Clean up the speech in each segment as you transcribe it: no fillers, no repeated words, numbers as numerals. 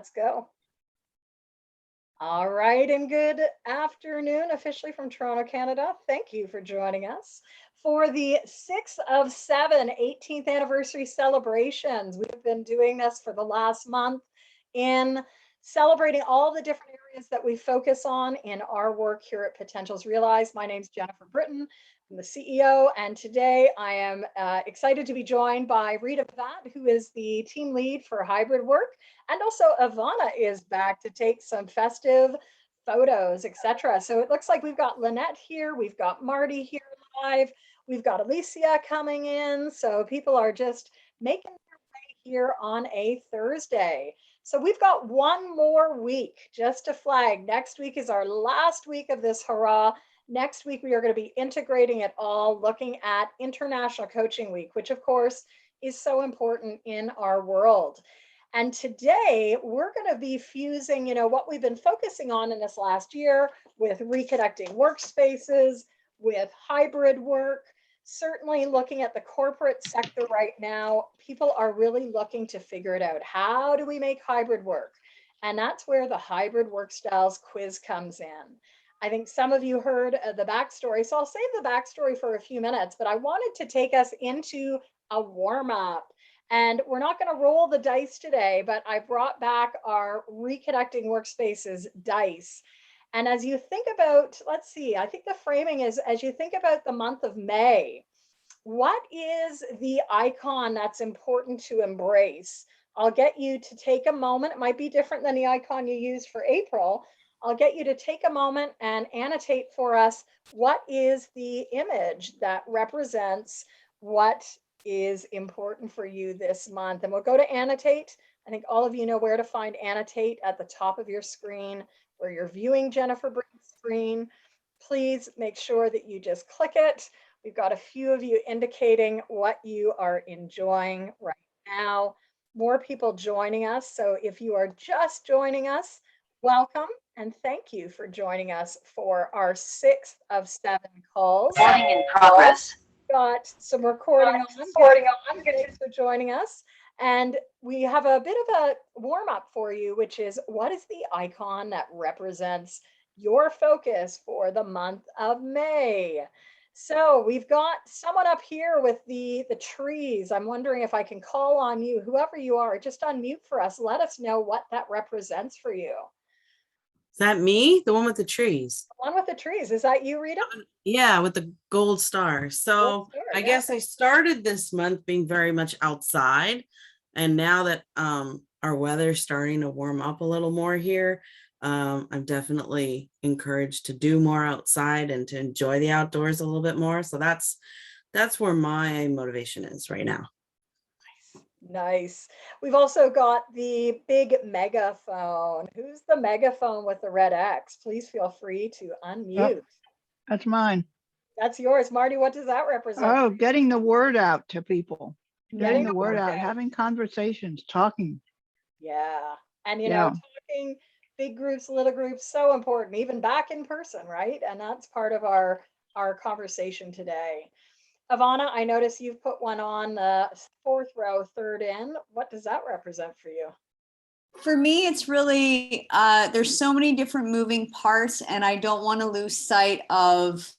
Let's go. All right, and good afternoon, officially from Toronto, Canada. Thank you for joining us for the 6 of 7 18th anniversary celebrations. We've been doing this for the last month in celebrating all the different areas that we focus on in our work here at Potentials Realized. My name is Jennifer Britton. I'm the CEO, and today I am excited to be joined by Rita Vat, who is the team lead for hybrid work, and also Ivana is back to take some festive photos, etc. So it looks like we've got Lynette here, we've got Marty here live, we've got Alicia coming in. So people are just making their way here on a Thursday. So we've got one more week just to flag. Next week is our last week of this hurrah. Next week, we are going to be integrating it all, looking at International Coaching Week, which of course is so important in our world. And today we're going to be fusing, what we've been focusing on in this last year with reconnecting workspaces, with hybrid work, certainly looking at the corporate sector right now. People are really looking to figure it out. How do we make hybrid work? And that's where the hybrid work styles quiz comes in. I think some of you heard the backstory, so I'll save the backstory for a few minutes, but I wanted to take us into a warm-up. And we're not going to roll the dice today, but I brought back our Reconnecting Workspaces dice. And as you think about, let's see, I think the framing is, as you think about the month of May, what is the icon that's important to embrace? I'll get you to take a moment. It might be different than the icon you used for April. I'll get you to take a moment and annotate for us what is the image that represents what is important for you this month. And we'll go to annotate. I think all of you know where to find annotate at the top of your screen where you're viewing Jennifer Britton's screen. Please make sure that you just click it. We've got a few of you indicating what you are enjoying right now. More people joining us. So if you are just joining us, welcome and thank you for joining us for our 6th of 7 calls. Recording in progress. Got some recording on. Thanks for joining us. And we have a bit of a warm-up for you, which is what is the icon that represents your focus for the month of May? So we've got someone up here with the trees. I'm wondering if I can call on you, whoever you are, just unmute for us. Let us know what that represents for you. Is that me? The one with the trees? The one with the trees. Is that you, Rita? Yeah, with the gold star. So I guess I started this month being very much outside. And now that our weather's starting to warm up a little more here, I'm definitely encouraged to do more outside and to enjoy the outdoors a little bit more. So that's where my motivation is right now. Nice. We've also got the big megaphone. Who's the megaphone with the red X? Please feel free to unmute. Oh, that's mine. That's yours. Marty, what does that represent? Oh, getting the word out to people. Getting the word out, having conversations, talking. Yeah. And, talking, big groups, little groups, so important, even back in person, right? And that's part of our conversation today. Ivana, I notice you've put one on the 4th row, 3rd in. What does that represent for you? For me, it's really, there's so many different moving parts, and I don't want to lose sight of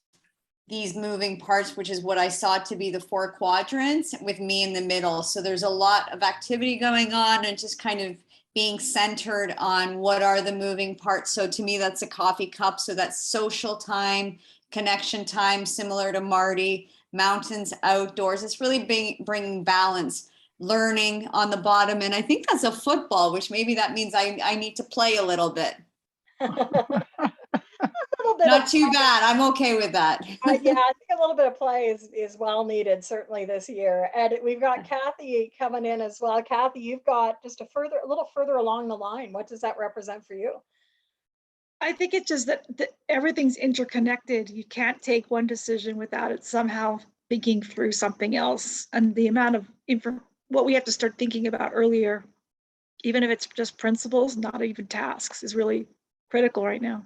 these moving parts, which is what I saw to be the 4 quadrants with me in the middle. So there's a lot of activity going on and just kind of being centered on what are the moving parts. So to me, that's a coffee cup. So that's social time, connection time, similar to Marty. Mountains, outdoors. It's really bringing balance, learning on the bottom. And I think that's a football, which maybe that means I need to play a little bit. Not too bad. I'm okay with that. Yeah, I think a little bit of play is well needed, certainly this year. And we've got Kathy coming in as well. Kathy, you've got just a little further along the line. What does that represent for you? I think it's just that everything's interconnected. You can't take one decision without it somehow thinking through something else. And the amount of what we have to start thinking about earlier, even if it's just principles, not even tasks, is really critical right now.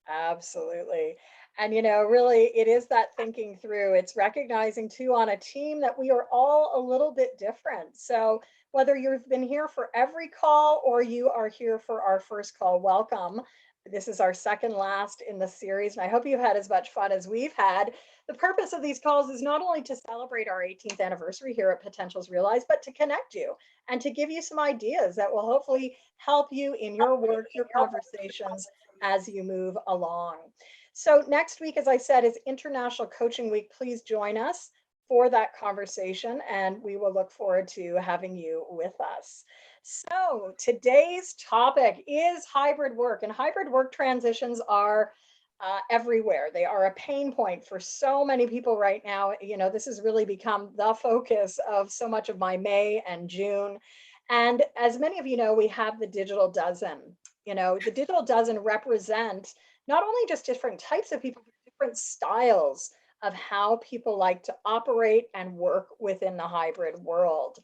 Absolutely. And, really, it is that thinking through. It's recognizing, too, on a team that we are all a little bit different. So Whether you've been here for every call or you are here for our first call, welcome. This is our second last in the series, and I hope you've had as much fun as we've had. The purpose of these calls is not only to celebrate our 18th anniversary here at Potentials Realized, but to connect you and to give you some ideas that will hopefully help you in your work, your conversations as you move along. So next week, as I said, is International Coaching Week. Please join us for that conversation, and we will look forward to having you with us. So today's topic is hybrid work, and hybrid work transitions are everywhere. They are a pain point for so many people right now. You know, this has really become the focus of so much of my May and June. And as many of you know, we have the digital dozen. You know, the digital dozen represent not only just different types of people, but different styles of how people like to operate and work within the hybrid world.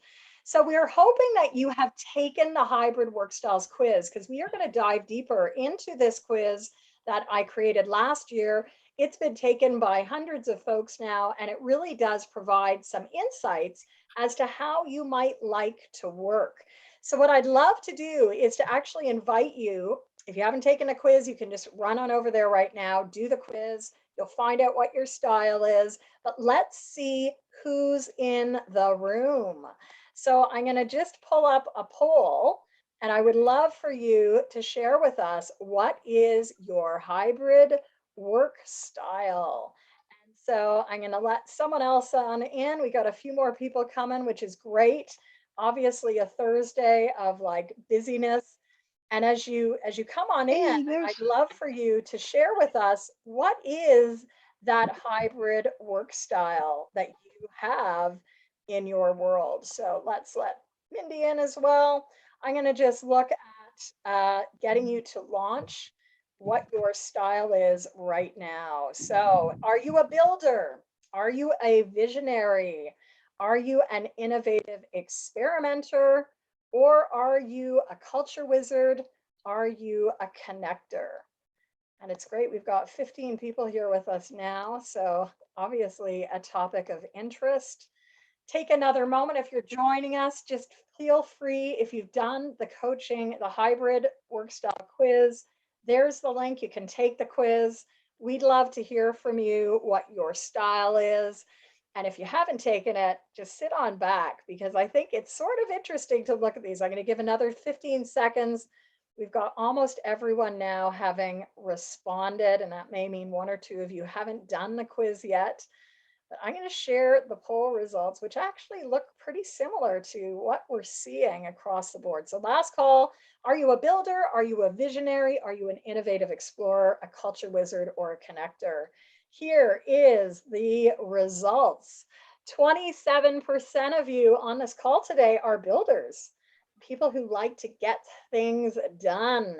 So we are hoping that you have taken the hybrid work styles quiz, because we are going to dive deeper into this quiz that I created last year. It's been taken by hundreds of folks now, and it really does provide some insights as to how you might like to work. So what I'd love to do is to actually invite you, if you haven't taken the quiz, you can just run on over there right now, do the quiz. You'll find out what your style is, but let's see who's in the room. So I'm going to just pull up a poll, and I would love for you to share with us, what is your hybrid work style? And so I'm going to let someone else on in. We got a few more people coming, which is great. Obviously a Thursday of like busyness. And as you come on in, I'd love for you to share with us, what is that hybrid work style that you have in your world? So let's let Mindy in as well. I'm going to just look at getting you to launch what your style is right now. So are you a builder? Are you a visionary? Are you an innovative experimenter? Or are you a culture wizard? Are you a connector? And it's great. We've got 15 people here with us now. So obviously a topic of interest. Take another moment. If you're joining us, just feel free. If you've done the coaching, the hybrid work style quiz, there's the link. You can take the quiz. We'd love to hear from you what your style is. And if you haven't taken it, just sit on back, because I think it's sort of interesting to look at these. I'm going to give another 15 seconds. We've got almost everyone now having responded, and that may mean one or two of you haven't done the quiz yet. But I'm going to share the poll results, which actually look pretty similar to what we're seeing across the board. So last call, are you a builder? Are you a visionary? Are you an innovative explorer, a culture wizard, or a connector? Here is the results. 27% of you on this call today are builders, people who like to get things done.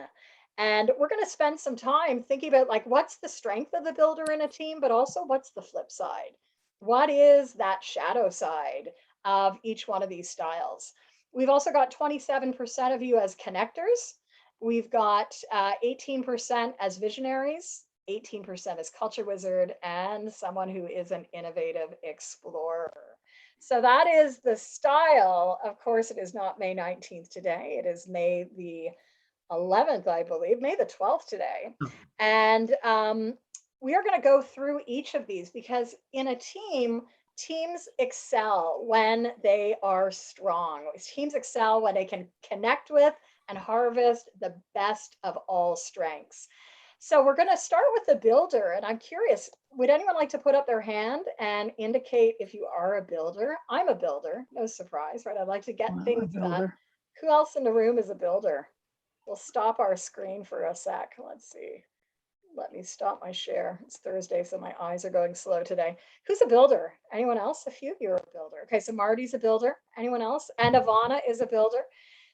And we're going to spend some time thinking about, like, what's the strength of the builder in a team, but also what's the flip side? What is that shadow side of each one of these styles? We've also got 27% of you as connectors. We've got 18% as visionaries, 18% as culture wizard, and someone who is an innovative explorer. So that is the style. Of course, it is not May 19th today. It is May the 11th, I believe, May the 12th today. And we are going to go through each of these, because in a team, teams excel when they are strong. Teams excel when they can connect with and harvest the best of all strengths. So we're going to start with the builder. And I'm curious, would anyone like to put up their hand and indicate if you are a builder? I'm a builder, no surprise, right? I'd like to get things done. Who else in the room is a builder? We'll stop our screen for a sec. Let's see. Let me stop my share. It's Thursday, so my eyes are going slow today. Who's a builder? Anyone else? A few of you are a builder. Okay, so Marty's a builder. Anyone else? And Ivana is a builder.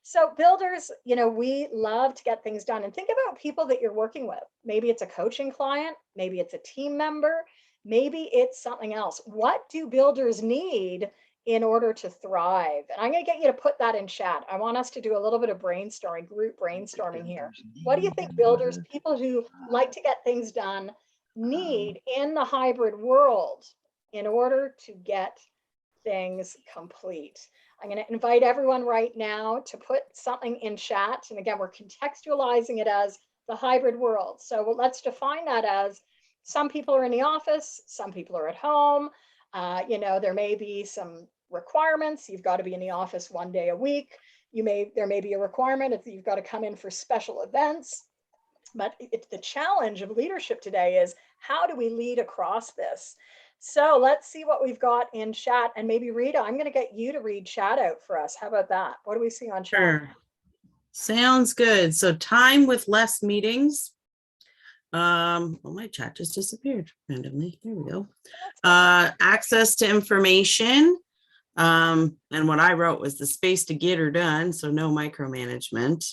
So builders, you know, we love to get things done. And think about people that you're working with. Maybe it's a coaching client. Maybe it's a team member. Maybe it's something else. What do builders need in order to thrive? And I'm going to get you to put that in chat. I want us to do a little bit of brainstorming, group brainstorming here. What do you think builders, people who like to get things done, need in the hybrid world in order to get things complete? I'm going to invite everyone right now to put something in chat. And again, we're contextualizing it as the hybrid world. So let's define that as some people are in the office, some people are at home. There may be some requirements. You've got to be in the office 1 day a week. There may be a requirement if you've got to come in for special events. But the challenge of leadership today is, how do we lead across this? So let's see what we've got in chat. And maybe Rita, I'm going to get you to read chat out for us. How about that? What do we see on chat? Sure. Sounds good. So time with less meetings. Well, my chat just disappeared randomly. There we go. Access to information. And what I wrote was the space to get her done. So no micromanagement.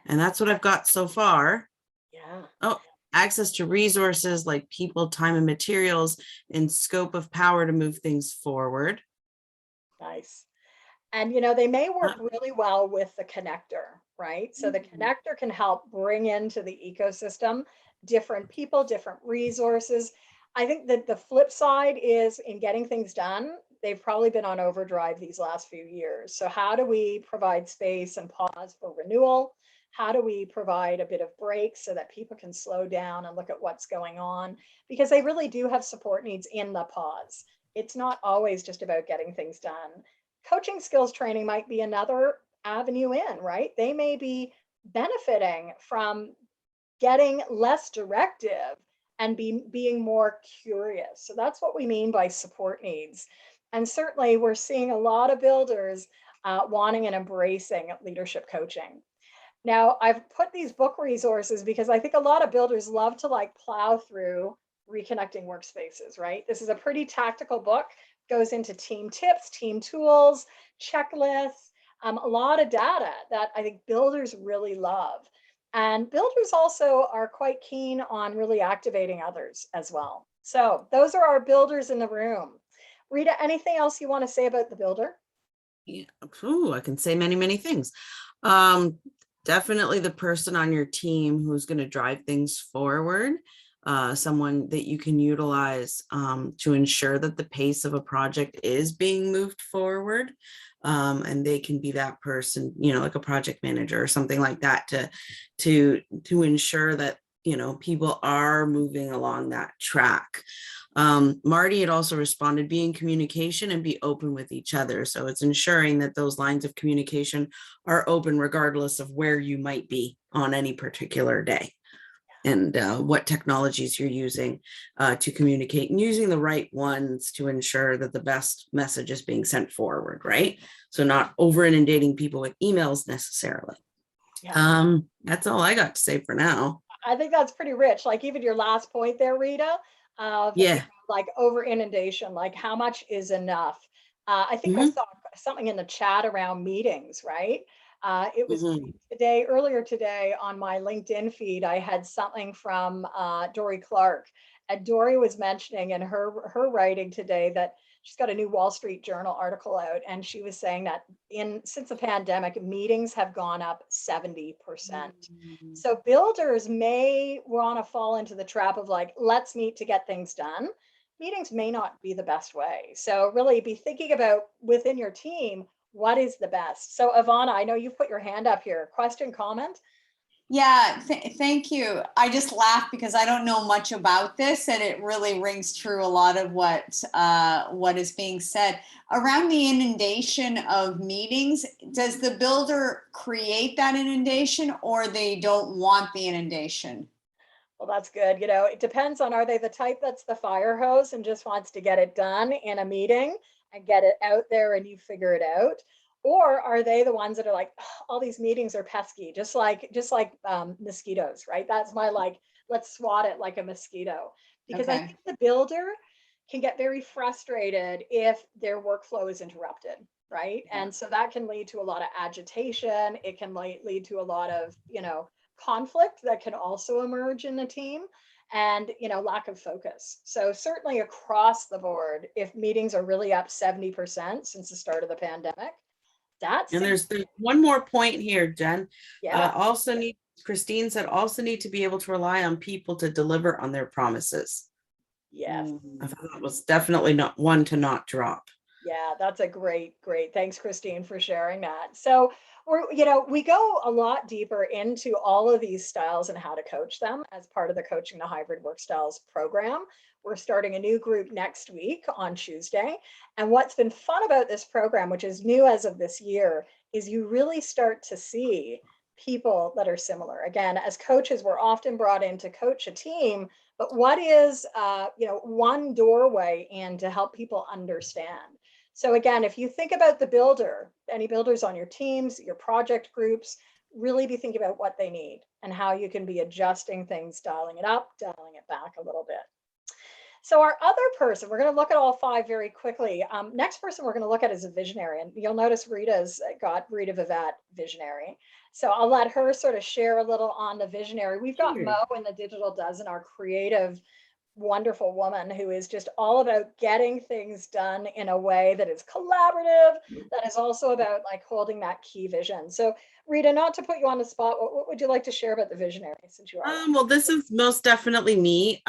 And that's what I've got so far. Yeah. Oh, access to resources like people, time, and materials, and scope of power to move things forward. Nice. And, they may work really well with the connector, right? So the connector can help bring into the ecosystem different people, different resources. I think that the flip side is, in getting things done, they've probably been on overdrive these last few years. So how do we provide space and pause for renewal? How do we provide a bit of break so that people can slow down and look at what's going on? Because they really do have support needs in the pause. It's not always just about getting things done. Coaching skills training might be another avenue in, right? They may be benefiting from getting less directive and being more curious. So that's what we mean by support needs. And certainly we're seeing a lot of builders wanting and embracing leadership coaching. Now, I've put these book resources because I think a lot of builders love to plow through Reconnecting Workspaces, right? This is a pretty tactical book, goes into team tips, team tools, checklists, a lot of data that I think builders really love. And builders also are quite keen on really activating others as well. So those are our builders in the room. Rita, anything else you want to say about the builder? Yeah, I can say many, many things. Definitely the person on your team who's going to drive things forward, someone that you can utilize to ensure that the pace of a project is being moved forward. And they can be that person, like a project manager or something like that to ensure that, people are moving along that track. Marty had also responded, be in communication and be open with each other. So it's ensuring that those lines of communication are open regardless of where you might be on any particular day, and what technologies you're using to communicate, and using the right ones to ensure that the best message is being sent forward, right? So not over inundating people with emails necessarily. Yeah. That's all I got to say for now. I think that's pretty rich. Even your last point there, Rita, yeah, over inundation, how much is enough? I think I saw something in the chat around meetings, right? It was earlier today on my LinkedIn feed, I had something from Dory Clark. And Dory was mentioning in her writing today that she's got a new Wall Street Journal article out. And she was saying that since the pandemic, meetings have gone up 70%. So builders may want to fall into the trap of let's meet to get things done. Meetings may not be the best way. So really be thinking about within your team, what is the best? So Ivana, I know you put your hand up here. Question, comment? Yeah, thank you. I just laugh because I don't know much about this, and it really rings true a lot of what is being said around the inundation of meetings. Does the builder create that inundation, or they don't want the inundation? Well, that's good. It depends on, are they the type that's the fire hose and just wants to get it done in a meeting and get it out there and you figure it out? Or are they the ones that are like, oh, all these meetings are pesky, just like mosquitoes, right? That's my let's swat it like a mosquito. Because I think the builder can get very frustrated if their workflow is interrupted, right? Yeah. And so that can lead to a lot of agitation. It can lead to a lot of, conflict that can also emerge in the team, and lack of focus. So certainly across the board, if meetings are really up 70% since the start of the pandemic, and there's one more point here, Jen. Yeah. Christine said, also need to be able to rely on people to deliver on their promises. Yes. I thought that was definitely not one to not drop. Yeah, that's a great. Thanks, Christine, for sharing that. So we go a lot deeper into all of these styles and how to coach them as part of the Coaching the Hybrid Work Styles program. We're starting a new group next week on Tuesday. And what's been fun about this program, which is new as of this year, is you really start to see people that are similar. Again, as coaches, we're often brought in to coach a team, but what is one doorway in to help people understand? So again, if you think about the builder, any builders on your teams, your project groups, really be thinking about what they need and how you can be adjusting things, dialing it up, dialing it back a little bit. So our other person, we're going to look at all five very quickly. Next person we're going to look at is a visionary. And you'll notice Rita's got Rita Vivat visionary. So I'll let her sort of share a little on the visionary. We've got Sure. Mo in the Digital Dozen, our creative, wonderful woman who is just all about getting things done in a way that is collaborative, that is also about like holding that key vision. So Rita, not to put you on the spot, what would you like to share about the visionary since you are one? Well, this is most definitely me.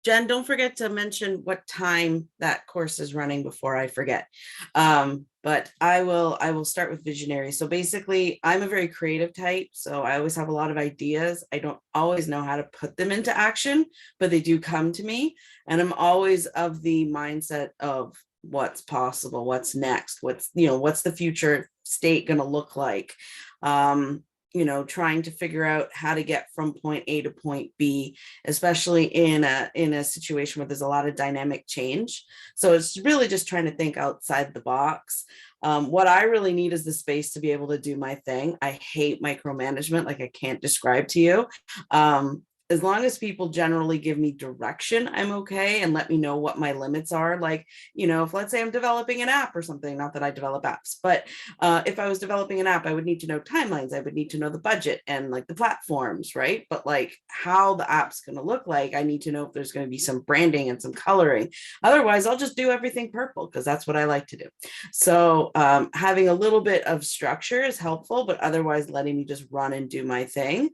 Jen, don't forget to mention what time that course is running before I forget. But I will start with visionary. So basically, I'm a very creative type. So I always have a lot of ideas. I don't always know how to put them into action, but they do come to me. And I'm always of the mindset of what's possible, what's next, what's the future state going to look like. Trying to figure out how to get from point A to point B, especially in a situation where there's a lot of dynamic change. So it's really just trying to think outside the box. What I really need is the space to be able to do my thing. I hate micromanagement, like I can't describe to you. As long as people generally give me direction, I'm okay, and let me know what my limits are. Like, if let's say I'm developing an app or something, not that I develop apps, but if I was developing an app, I would need to know timelines. I would need to know the budget and like the platforms, right? But like how the app's going to look like, I need to know if there's going to be some branding and some coloring. Otherwise, I'll just do everything purple because that's what I like to do. So having a little bit of structure is helpful, but otherwise letting me just run and do my thing.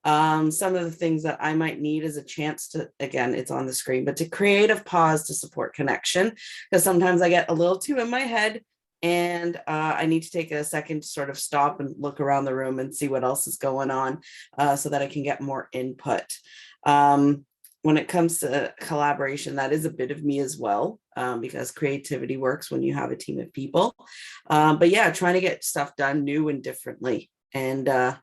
Some of the things that I might need is a chance to, again, it's on the screen, but to creative pause to support connection, because sometimes I get a little too in my head and I need to take a second to sort of stop and look around the room and see what else is going on so that I can get more input. When it comes to collaboration, that is a bit of me as well, because creativity works when you have a team of people. But yeah, trying to get stuff done new and differently. And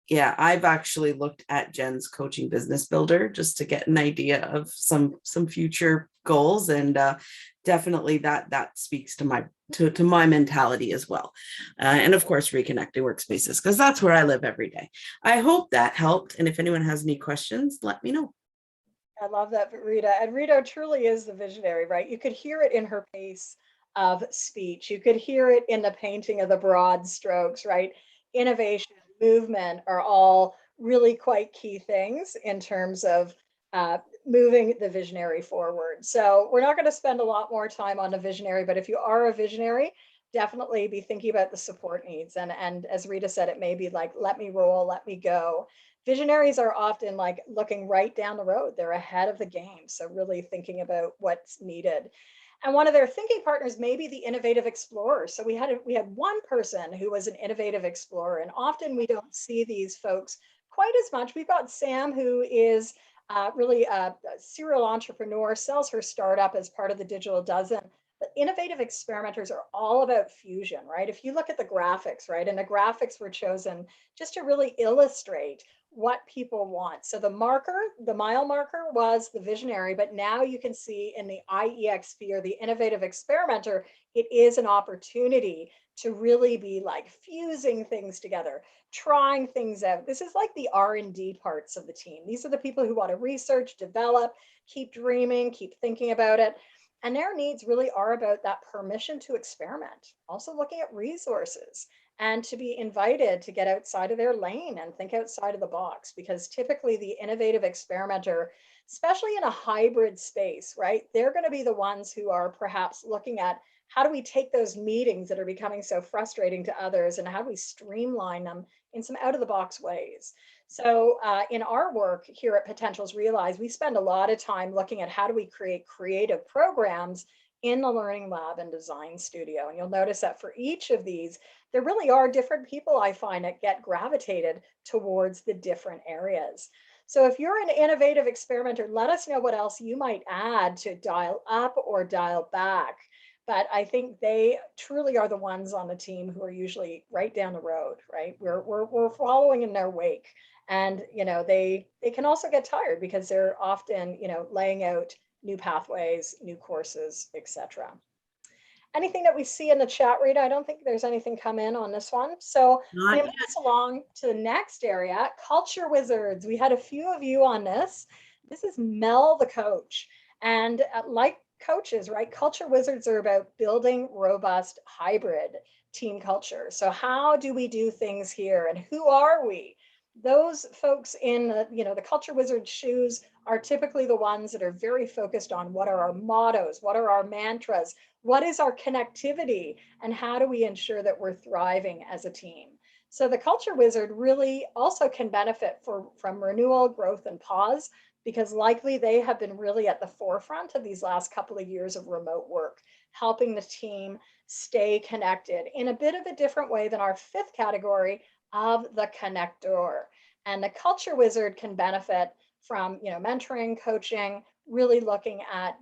yeah, I've actually looked at Jen's coaching business builder just to get an idea of some future goals, and definitely that speaks to my mentality as well. And of course, Reconnecting Workspaces, because that's where I live every day. I hope that helped. And if anyone has any questions, let me know. I love that, Rita. And Rita truly is the visionary, right? You could hear it in her pace of speech. You could hear it in the painting of the broad strokes, right? Innovation, movement are all really quite key things in terms of moving the visionary forward. So we're not going to spend a lot more time on the visionary, but if you are a visionary, definitely be thinking about the support needs. And as Rita said, it may be like, let me roll, let me go. Visionaries are often like looking right down the road. They're ahead of the game. So really thinking about what's needed. And one of their thinking partners may be the innovative explorer. So we had one person who was an innovative explorer, and often we don't see these folks quite as much. We've got Sam, who is really a serial entrepreneur, sells her startup as part of the Digital Dozen. But innovative experimenters are all about fusion, right? If you look at the graphics, right, and the graphics were chosen just to really illustrate what people want. So the mile marker was the visionary, but now you can see in the IEXP, or the innovative experimenter, it is an opportunity to really be like fusing things together, trying things out. This is like the R&D parts of the team. These are the people who want to research, develop, keep dreaming, keep thinking about it. And their needs really are about that permission to experiment, also looking at resources, and to be invited to get outside of their lane and think outside of the box. Because typically the innovative experimenter, especially in a hybrid space, right, they're going to be the ones who are perhaps looking at how do we take those meetings that are becoming so frustrating to others, and how do we streamline them in some out of the box ways. So in our work here at Potentials Realize, we spend a lot of time looking at how do we create creative programs in the Learning Lab and Design Studio. And you'll notice that for each of these, there really are different people I find that get gravitated towards the different areas. So if you're an innovative experimenter, let us know what else you might add to dial up or dial back. But I think they truly are the ones on the team who are usually right down the road, right? We're following in their wake. And they can also get tired because they're often laying out new pathways, new courses, etc. Anything that we see in the chat, Rita? I don't think there's anything come in on this one. So I'm Not going to pass along to the next area, culture wizards. We had a few of you on this. This is Mel the coach. And like coaches, right? Culture wizards are about building robust hybrid team culture. So how do we do things here and who are we? Those folks in the culture wizard shoes are typically the ones that are very focused on what are our mottos, what are our mantras, what is our connectivity, and how do we ensure that we're thriving as a team? So the culture wizard really also can benefit from renewal, growth, and pause, because likely they have been really at the forefront of these last couple of years of remote work, helping the team stay connected in a bit of a different way than our fifth category of the connector. And the culture wizard can benefit from mentoring, coaching, really looking at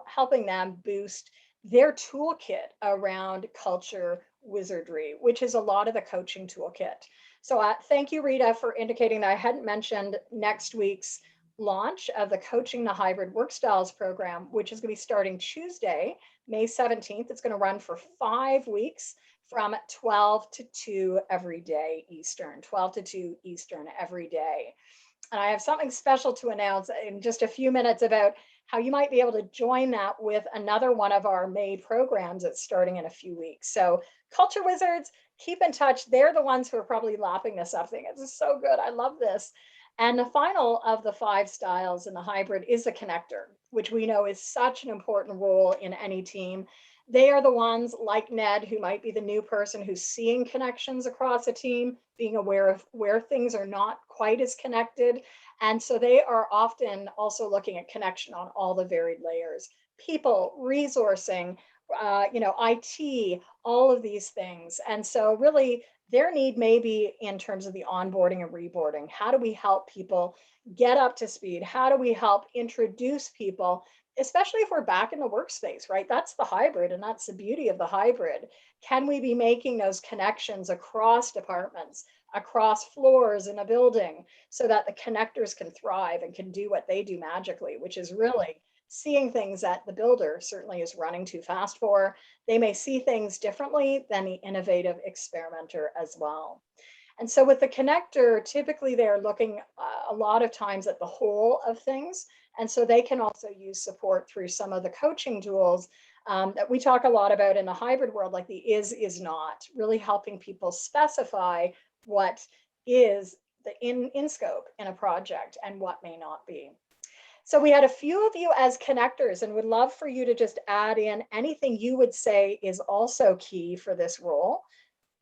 helping them boost their toolkit around culture wizardry, which is a lot of the coaching toolkit. So thank you, Rita, for indicating that I hadn't mentioned next week's launch of the Coaching the Hybrid Work Styles program, which is going to be starting Tuesday, May 17th. It's going to run for 5 weeks from 12 to 2 every day Eastern, 12 to 2 Eastern every day. And I have something special to announce in just a few minutes about how you might be able to join that with another one of our May programs that's starting in a few weeks. So culture wizards, keep in touch. They're the ones who are probably lapping this up, thinking this is so good, I love this. And the final of the 5 styles in the hybrid is the connector, which we know is such an important role in any team. They are the ones like Ned, who might be the new person who's seeing connections across a team, being aware of where things are not quite as connected. And so they are often also looking at connection on all the varied layers, people, resourcing, IT, all of these things. And so really their need may be in terms of the onboarding and reboarding. How do we help people get up to speed? How do we help introduce people, especially if we're back in the workspace, right? That's the hybrid, and that's the beauty of the hybrid. Can we be making those connections across departments, across floors in a building, so that the connectors can thrive and can do what they do magically, which is really seeing things that the builder certainly is running too fast for. They may see things differently than the innovative experimenter as well. And so with the connector, typically they're looking a lot of times at the whole of things. And so they can also use support through some of the coaching tools that we talk a lot about in the hybrid world, like the is not, really helping people specify what is the in scope in a project and what may not be. So we had a few of you as connectors, and would love for you to just add in anything you would say is also key for this role.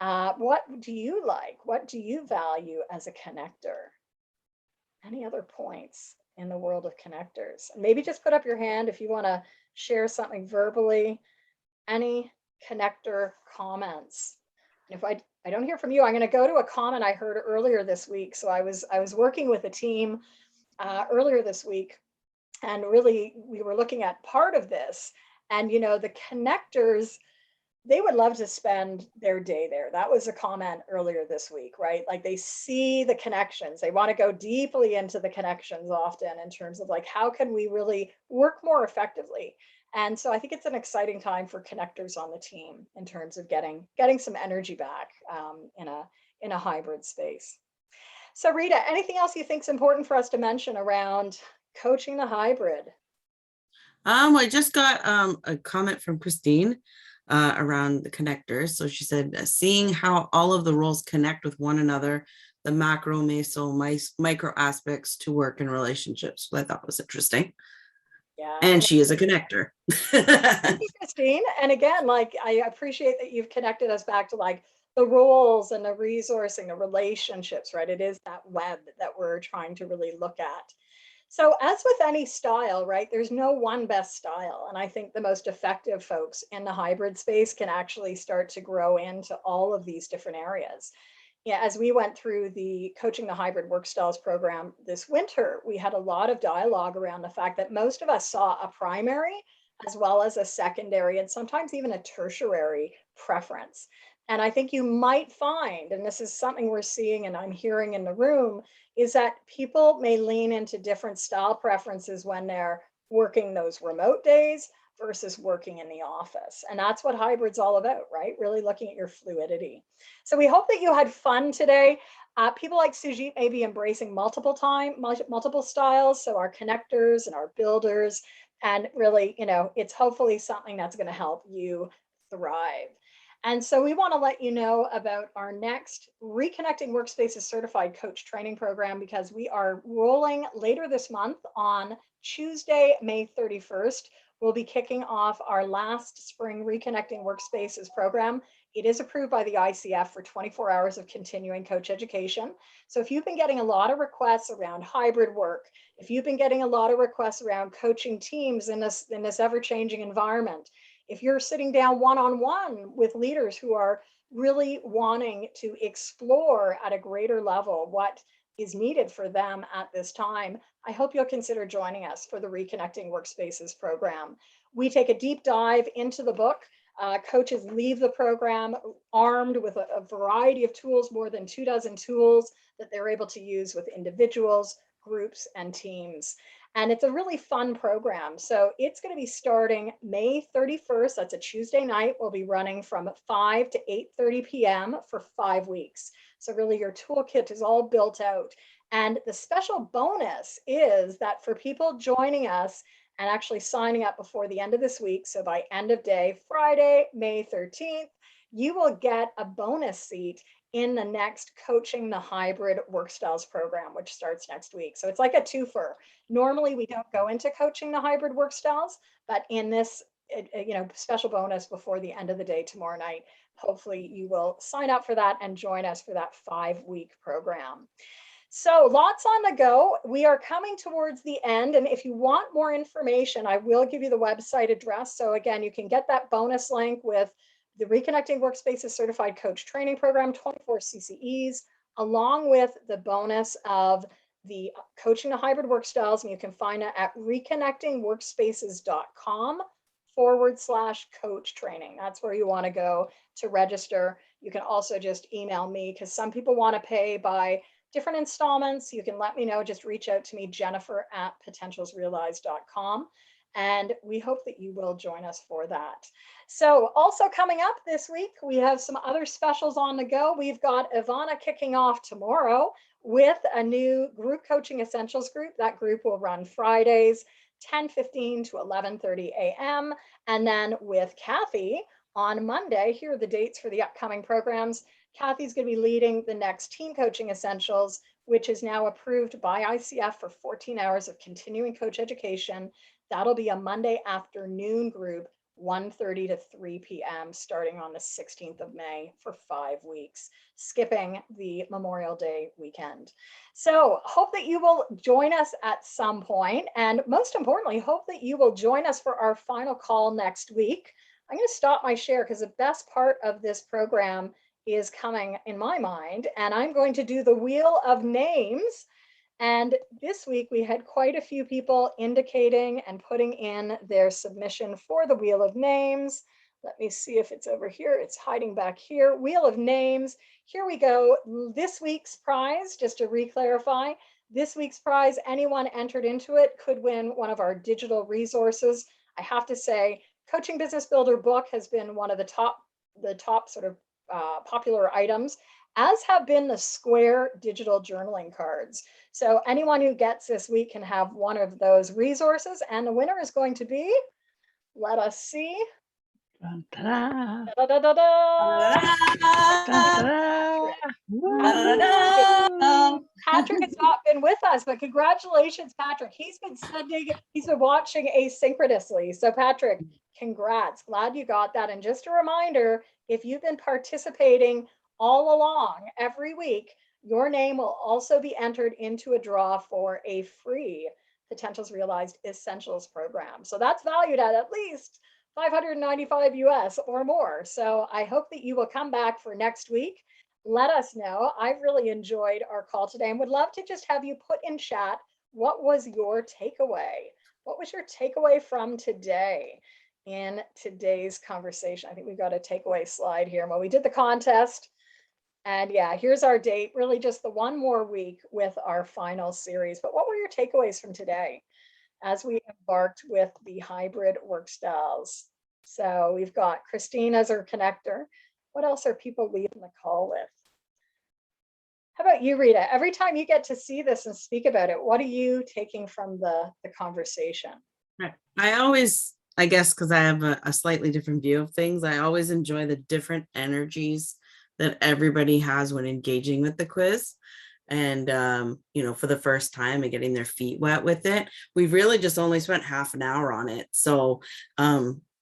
What do you like? What do you value as a connector? Any other points in the world of connectors? Maybe just put up your hand if you want to share something verbally. Any connector comments? And if I don't hear from you, I'm going to go to a comment I heard earlier this week. So I was working with a team earlier this week, and really we were looking at part of this, and the connectors, they would love to spend their day there. That was a comment earlier this week, right? Like they see the connections. They want to go deeply into the connections often in terms of like, how can we really work more effectively? And so I think it's an exciting time for connectors on the team in terms of getting some energy back in a hybrid space. So Rita, anything else you think is important for us to mention around coaching the hybrid? I just got a comment from Christine around the connectors. So she said, seeing how all of the roles connect with one another, the macro, meso, micro aspects to work and relationships. I thought was interesting. Yeah. And she is a connector. Thank you, Christine. And again, like, I appreciate that you've connected us back to like the roles and the resourcing, the relationships, right? It is that web that we're trying to really look at. So as with any style, right, there's no one best style. And I think the most effective folks in the hybrid space can actually start to grow into all of these different areas. Yeah, as we went through the Coaching the Hybrid Work Styles program this winter, we had a lot of dialogue around the fact that most of us saw a primary as well as a secondary and sometimes even a tertiary preference. And I think you might find, and this is something we're seeing and I'm hearing in the room, is that people may lean into different style preferences when they're working those remote days versus working in the office. And that's what hybrid's all about, right? Really looking at your fluidity. So we hope that you had fun today. People like Sujit may be embracing multiple styles. So our connectors and our builders, and really, it's hopefully something that's going to help you thrive. And so we want to let you know about our next Reconnecting Workspaces Certified Coach training program, because we are rolling later this month on Tuesday, May 31st. We'll be kicking off our last spring Reconnecting Workspaces program. It is approved by the ICF for 24 hours of continuing coach education. So if you've been getting a lot of requests around hybrid work, if you've been getting a lot of requests around coaching teams in this ever-changing environment, if you're sitting down one-on-one with leaders who are really wanting to explore at a greater level what is needed for them at this time, I hope you'll consider joining us for the Reconnecting Workspaces program. We take a deep dive into the book. Coaches leave the program armed with a variety of tools, more than 24 tools that they're able to use with individuals, groups, and teams. And it's a really fun program. So it's going to be starting May 31st. That's a Tuesday night. We'll be running from 5 to 8:30 p.m. for 5 weeks. So really your toolkit is all built out. And the special bonus is that for people joining us and actually signing up before the end of this week, so by end of day, Friday, May 13th, you will get a bonus seat in the next Coaching the Hybrid Work Styles program, which starts next week. So it's like a twofer. Normally we don't go into Coaching the Hybrid Work Styles, but in this special bonus before the end of the day tomorrow night, hopefully you will sign up for that and join us for that 5-week program. So lots on the go. We are coming towards the end. And if you want more information, I will give you the website address. So again, you can get that bonus link with the Reconnecting Workspaces Certified Coach Training Program, 24 CCEs, along with the bonus of the Coaching the Hybrid Work Styles. And you can find it at reconnectingworkspaces.com/coach training. That's where you want to go to register. You can also just email me, because some people want to pay by different installments. You can let me know. Just reach out to me, Jennifer@potentialsrealized.com. And we hope that you will join us for that. So also coming up this week, we have some other specials on the go. We've got Ivana kicking off tomorrow with a new group coaching essentials group. That group will run Fridays, 10:15 to 11:30 a.m. And then with Kathy on Monday, here are the dates for the upcoming programs. Kathy's going to be leading the next Team Coaching Essentials, which is now approved by ICF for 14 hours of continuing coach education. That'll be a Monday afternoon group, 1:30 to 3 p.m., starting on the 16th of May for 5 weeks, skipping the Memorial Day weekend. So hope that you will join us at some point. And most importantly, hope that you will join us for our final call next week. I'm going to stop my share because the best part of this program is coming in my mind, and I'm going to do the wheel of names. And this week we had quite a few people indicating and putting in their submission for the wheel of names. Let me see if it's over here. It's hiding back here. Wheel of names. Here we go. This week's prize, just to re-clarify, this week's prize, anyone entered into it could win one of our digital resources. I have to say, Coaching Business Builder book has been one of the top sort of popular items, as have been the Square digital journaling cards. So anyone who gets this week can have one of those resources, and the winner is going to be, let us see. Dun, ta-da. Da, da, da, da. Dun, ta-da. Woo. Patrick has not been with us, but congratulations, Patrick. He's been watching asynchronously. So Patrick, congrats. Glad you got that. And just a reminder, if you've been participating all along every week, your name will also be entered into a draw for a free Potentials Realized Essentials program. So that's valued at least $595 US or more. So I hope that you will come back for next week. Let us know. I really enjoyed our call today and would love to just have you put in chat, what was your takeaway? What was your takeaway from today in today's conversation? I think we've got a takeaway slide here. Well, we did the contest. And yeah, here's our date, really just the one more week with our final series. But what were your takeaways from today as we embarked with the hybrid work styles? So we've got Christine as our connector. What else are people leaving the call with? How about you, Rita? Every time you get to see this and speak about it, what are you taking from the conversation? I always, I guess, because I have a slightly different view of things, I always enjoy the different energies that everybody has when engaging with the quiz. And, for the first time and getting their feet wet with it, we've really just only spent half an hour on it. So,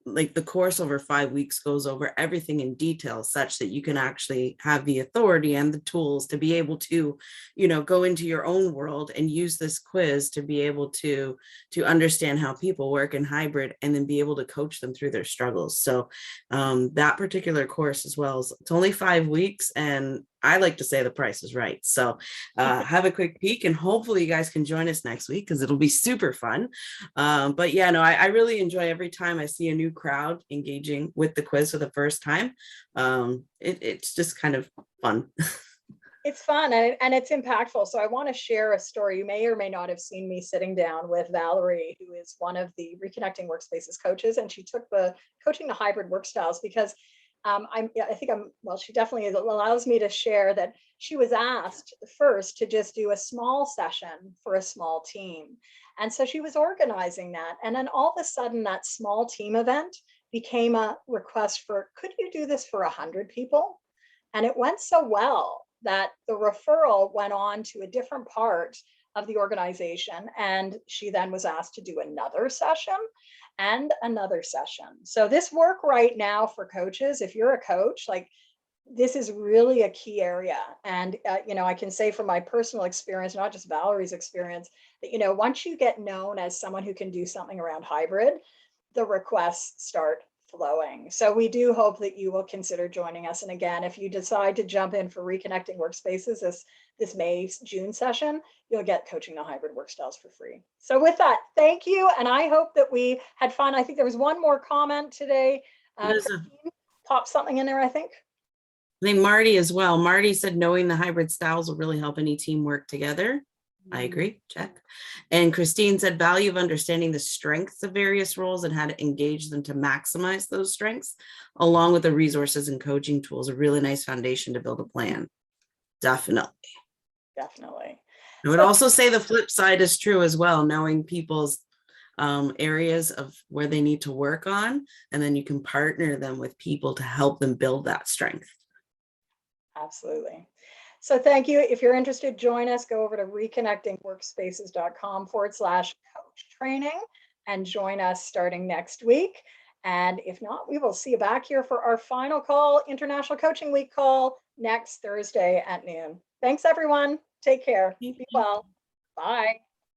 like the course over 5 weeks goes over everything in detail such that you can actually have the authority and the tools to be able to, go into your own world and use this quiz to be able to understand how people work in hybrid and then be able to coach them through their struggles. So that particular course as well, it's only 5 weeks, and I like to say the price is right. So have a quick peek, and hopefully you guys can join us next week because it'll be super fun. But yeah, no, I really enjoy every time I see a new crowd engaging with the quiz for the first time. It's just kind of fun. It's fun and it's impactful. So I want to share a story. You may or may not have seen me sitting down with Valerie, who is one of the Reconnecting Workspaces coaches, and she took the coaching the hybrid work styles because she definitely allows me to share that she was asked first to just do a small session for a small team. And so she was organizing that. And then all of a sudden that small team event became a request for, could you do this for 100 people? And it went so well that the referral went on to a different part of the organization. And she then was asked to do another session and another session. So this work right now for coaches, if you're a coach, like this is really a key area. And, I can say from my personal experience, not just Valerie's experience, that, once you get known as someone who can do something around hybrid, the requests start flowing. So we do hope that you will consider joining us. And again, if you decide to jump in for Reconnecting Workspaces this May-June session, you'll get Coaching the Hybrid Work Styles for free. So with that, thank you. And I hope that we had fun. I think there was one more comment today. Pop something in there, I think. I think Marty as well. Marty said knowing the hybrid styles will really help any team work together. I agree. Check. And Christine said value of understanding the strengths of various roles and how to engage them to maximize those strengths, along with the resources and coaching tools, a really nice foundation to build a plan. Definitely. Definitely. I would also say the flip side is true as well, knowing people's areas of where they need to work on, and then you can partner them with people to help them build that strength. Absolutely. So thank you. If you're interested, join us. Go over to reconnectingworkspaces.com/coach training and join us starting next week. And if not, we will see you back here for our final call, International Coaching Week call next Thursday at noon. Thanks, everyone. Take care. Be well. Bye.